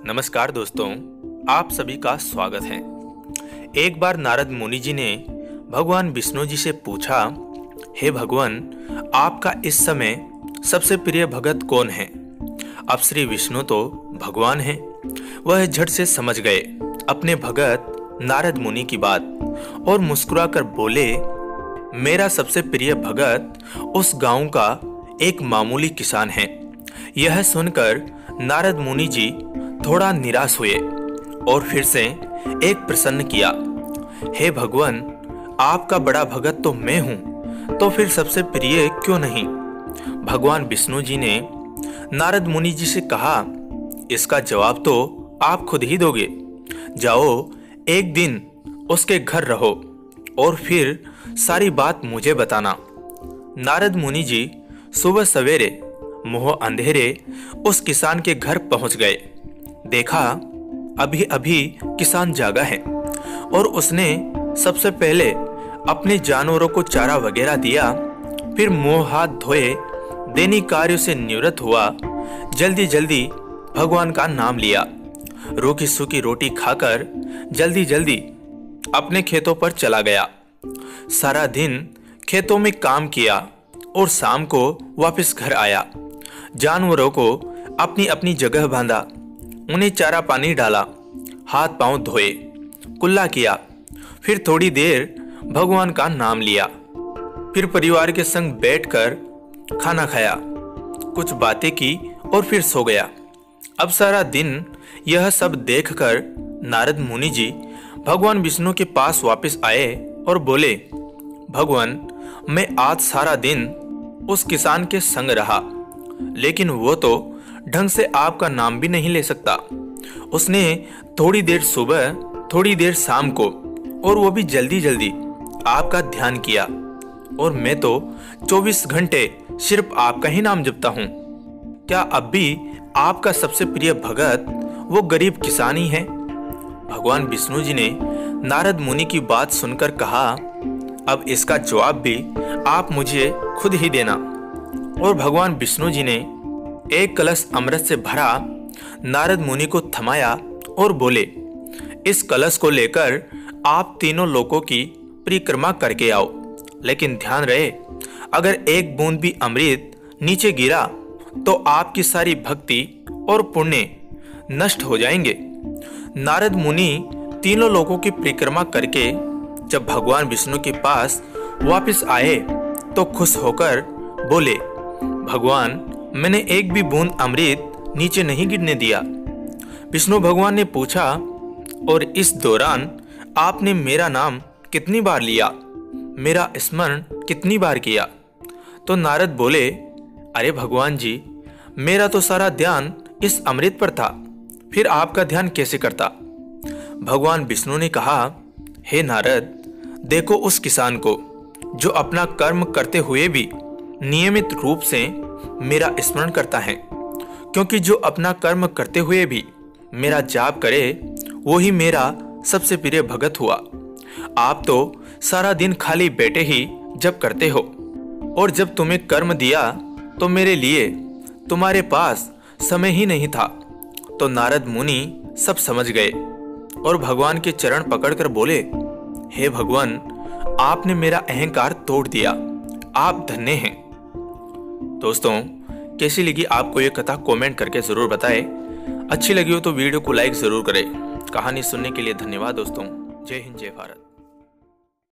नमस्कार दोस्तों, आप सभी का स्वागत है। एक बार नारद मुनि जी ने भगवान विष्णु जी से पूछा, हे भगवान, आपका इस समय सबसे प्रिय भगत कौन है? अब श्री विष्णु तो भगवान हैं। वह झट से समझ गए अपने भगत नारद मुनि की बात और मुस्कुराकर बोले, मेरा सबसे प्रिय भगत उस गांव का एक मामूली किसान है। यह सुनकर नारद मुनि जी थोड़ा निराश हुए और फिर से एक प्रश्न किया, हे भगवान, आपका बड़ा भगत तो मैं हूं, तो फिर सबसे प्रिय क्यों नहीं? भगवान विष्णु जी ने नारद मुनि जी से कहा, इसका जवाब तो आप खुद ही दोगे। जाओ, एक दिन उसके घर रहो और फिर सारी बात मुझे बताना। नारद मुनि जी सुबह सवेरे मुंह अंधेरे उस किसान के घर पहुंच गए। देखा अभी अभी किसान जागा है और उसने सबसे पहले अपने जानवरों को चारा वगैरह दिया, फिर मुंह हाथ धोए दैनिक कार्यों से निवृत्त हुआ, जल्दी जल्दी भगवान का नाम लिया, रूखी सूखी रोटी खाकर जल्दी जल्दी अपने खेतों पर चला गया। सारा दिन खेतों में काम किया और शाम को वापस घर आया। जानवरों को अपनी अपनी जगह बांधा, उन्हें चारा पानी डाला, हाथ पांव धोए, कुल्ला किया, फिर थोड़ी देर भगवान का नाम लिया, फिर परिवार के संग बैठकर खाना खाया, कुछ बातें की और फिर सो गया। अब सारा दिन यह सब देखकर नारद मुनि जी भगवान विष्णु के पास वापस आए और बोले, भगवान, मैं आज सारा दिन उस किसान के संग रहा, लेकिन वो तो ढंग से आपका नाम भी नहीं ले सकता। उसने थोड़ी देर सुबह थोड़ी देर शाम को, और वो भी जल्दी जल्दी आपका ध्यान किया, और मैं तो 24 घंटे सिर्फ आपका ही नाम जपता हूँ। क्या अब भी आपका सबसे प्रिय भगत वो गरीब किसान ही है? भगवान विष्णु जी ने नारद मुनि की बात सुनकर कहा, अब इसका जवाब भी आप मुझे खुद ही देना। और भगवान विष्णु जी ने एक कलश अमृत से भरा नारद मुनि को थमाया और बोले, इस कलश को लेकर आप तीनों लोकों की परिक्रमा करके आओ, लेकिन ध्यान रहे, अगर एक बूंद भी अमृत नीचे गिरा तो आपकी सारी भक्ति और पुण्य नष्ट हो जाएंगे। नारद मुनि तीनों लोकों की परिक्रमा करके जब भगवान विष्णु के पास वापस आए तो खुश होकर बोले, भगवान, मैंने एक भी बूंद अमृत नीचे नहीं गिरने दिया। विष्णु भगवान ने पूछा, और इस दौरान आपने मेरा नाम कितनी बार लिया, मेरा स्मरण कितनी बार किया? तो नारद बोले, अरे भगवान जी, मेरा तो सारा ध्यान इस अमृत पर था, फिर आपका ध्यान कैसे करता? भगवान विष्णु ने कहा, हे नारद, देखो उस किसान को जो अपना कर्म करते हुए भी नियमित रूप से मेरा स्मरण करता है, क्योंकि जो अपना कर्म करते हुए भी मेरा जाप करे वो ही मेरा सबसे प्रिय भगत हुआ। आप तो सारा दिन खाली बैठे ही जप करते हो, और जब तुम्हें कर्म दिया तो मेरे लिए तुम्हारे पास समय ही नहीं था। तो नारद मुनि सब समझ गए और भगवान के चरण पकड़कर बोले, हे भगवान, आपने मेरा अहंकार तोड़ दिया, आप धन्य हैं। दोस्तों, कैसी लगी आपको ये कथा कमेंट करके जरूर बताएं। अच्छी लगी हो तो वीडियो को लाइक जरूर करें। कहानी सुनने के लिए धन्यवाद दोस्तों। जय हिंद, जय भारत।